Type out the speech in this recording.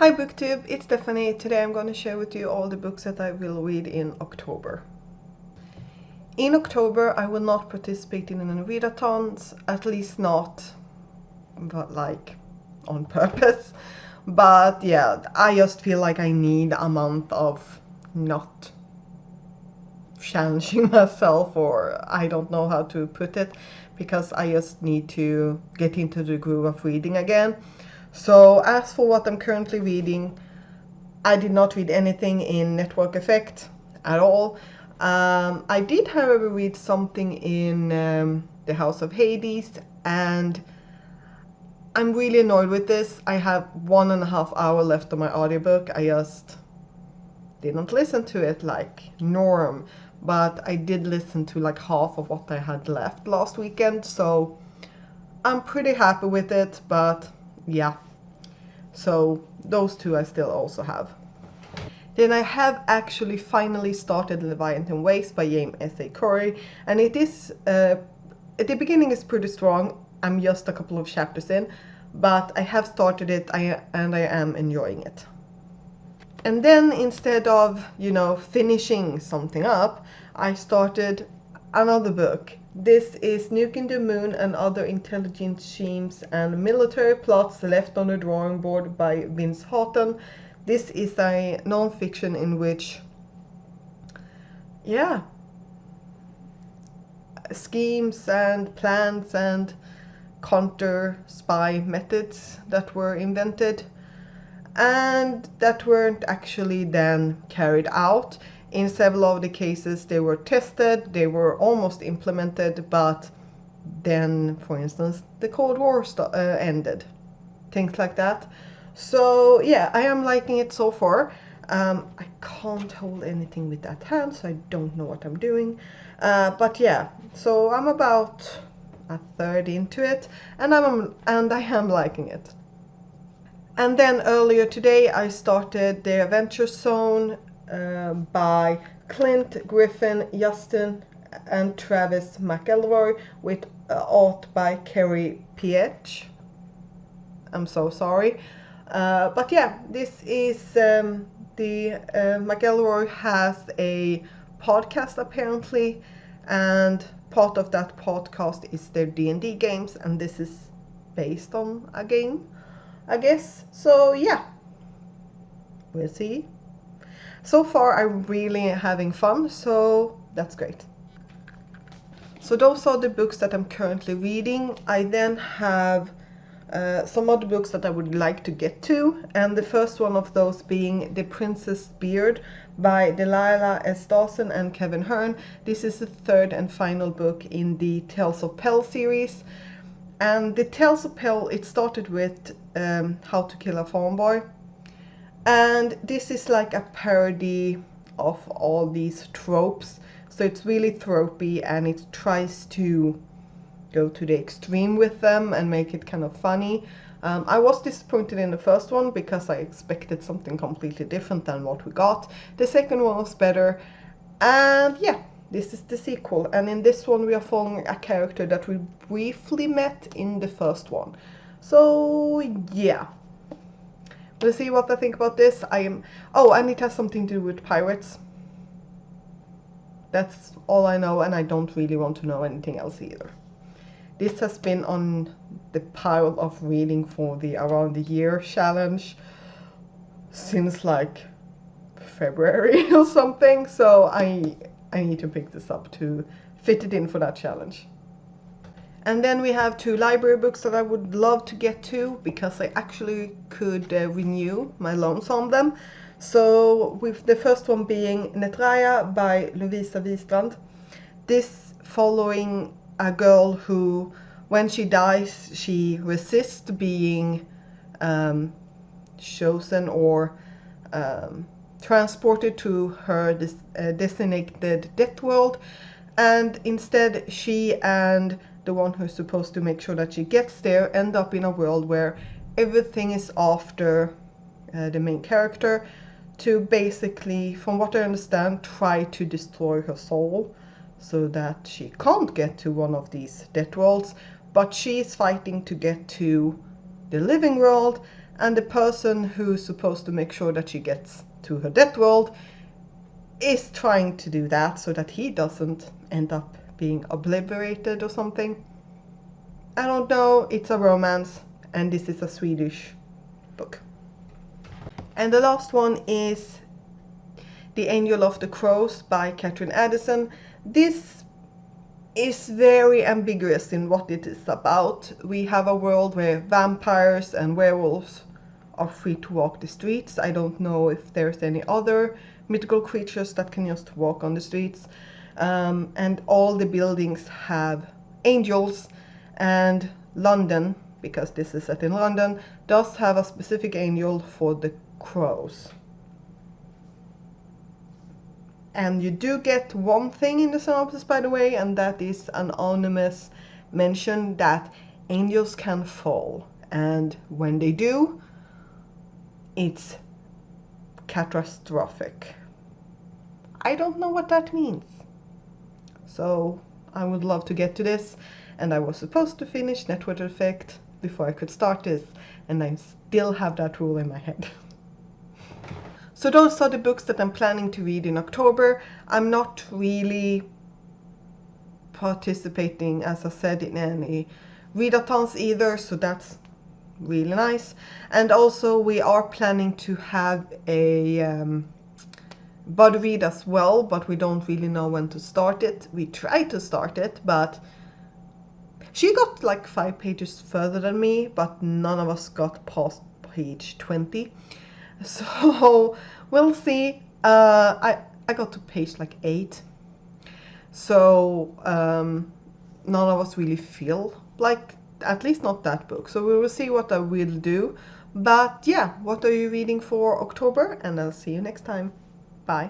Hi BookTube, it's Stephanie. Today I'm going to share with you all the books that I will read in October. In October I will not participate in any readathons, at least not like on purpose. But yeah, I just feel like I need a month of not challenging myself, or I don't know how to put it, because I just need to get into the groove of reading again. So as for what I'm currently reading, I did not read anything in Network Effect at all. I did, however, read something in The House of Hades, and I'm really annoyed with this. I have 1.5 hours left on my audiobook. I just didn't listen to it like norm, but I did listen to like half of what I had left last weekend, so I'm pretty happy with it. But yeah, so those two I still also have. Then I have actually finally started Leviathan Waves by James S.A. Corey, and it is, at the beginning is pretty strong. I'm just a couple of chapters in, but I have started it and I am enjoying it. And then instead of, finishing something up, I started another book. This is Nuking the Moon and Other Intelligence Schemes and Military Plots Left on the Drawing Board by Vince Houghton. This is a non-fiction in which, schemes and plans and counter spy methods that were invented and that weren't actually then carried out. In several of the cases they were tested, they were almost implemented, but then, for instance, the Cold War ended. Things like that. So yeah, I am liking it so far. I can't hold anything with that hand, so I don't know what I'm doing. But yeah, so I'm about a third into it, and I am liking it. And then earlier today I started The Adventure Zone by Clint Griffin, Justin and Travis McElroy, with art by Kerry Pietsch. I'm so sorry. But yeah, this is the McElroy has a podcast apparently, and part of that podcast is their D&D games, and this is based on a game, I guess. So yeah, we'll see. So far I'm really having fun, so that's great. So those are the books that I'm currently reading. I then have some other books that I would like to get to, and the first one of those being The Princess Beard by Delilah S. Dawson and Kevin Hearn. This is the third and final book in the Tales of Pell series. And the Tales of Pell, it started with How to Kill a Farm Boy. And this is like a parody of all these tropes. So it's really tropey, and it tries to go to the extreme with them and make it kind of funny. I was disappointed in the first one because I expected something completely different than what we got. The second one was better, and yeah, this is the sequel. And in this one we are following a character that we briefly met in the first one. So yeah, we'll see what I think about this. Oh, and it has something to do with pirates. That's all I know, and I don't really want to know anything else either. This has been on the pile of reading for the Around the Year challenge since like February or something, so I need to pick this up to fit it in for that challenge. And then we have 2 library books that I would love to get to, because I actually could renew my loans on them. So with the first one being Netraya by Lovisa Wistrand. This following a girl who, when she dies, she resists being chosen or transported to her designated death world, and instead she and the one who's supposed to make sure that she gets there end up in a world where everything is after the main character, to basically, from what I understand, try to destroy her soul so that she can't get to one of these death worlds. But she's fighting to get to the living world, and the person who's supposed to make sure that she gets to her death world is trying to do that so that he doesn't end up being obliterated or something. I don't know, it's a romance, and this is a Swedish book. And the last one is The Angel of the Crows by Catherine Addison. This is very ambiguous in what it is about. We have a world where vampires and werewolves are free to walk the streets. I don't know if there's any other mythical creatures that can just walk on the streets. And all the buildings have angels, and London, because this is set in London, does have a specific angel for the crows. And you do get one thing in the synopsis, by the way, and that is an anonymous mention that angels can fall. And when they do, it's catastrophic. I don't know what that means. So I would love to get to this. And I was supposed to finish Network Effect before I could start this. And I still have that rule in my head. So those are the books that I'm planning to read in October. I'm not really participating, as I said, in any readathons either, so that's really nice. And also we are planning to have a body read as well, but we don't really know when to start it. We tried to start it, but she got like 5 pages further than me, but none of us got past page 20. So we'll see. I got to page like 8. So none of us really feel like, at least not that book. So we will see what I will do. But yeah, what are you reading for October? And I'll see you next time. Bye.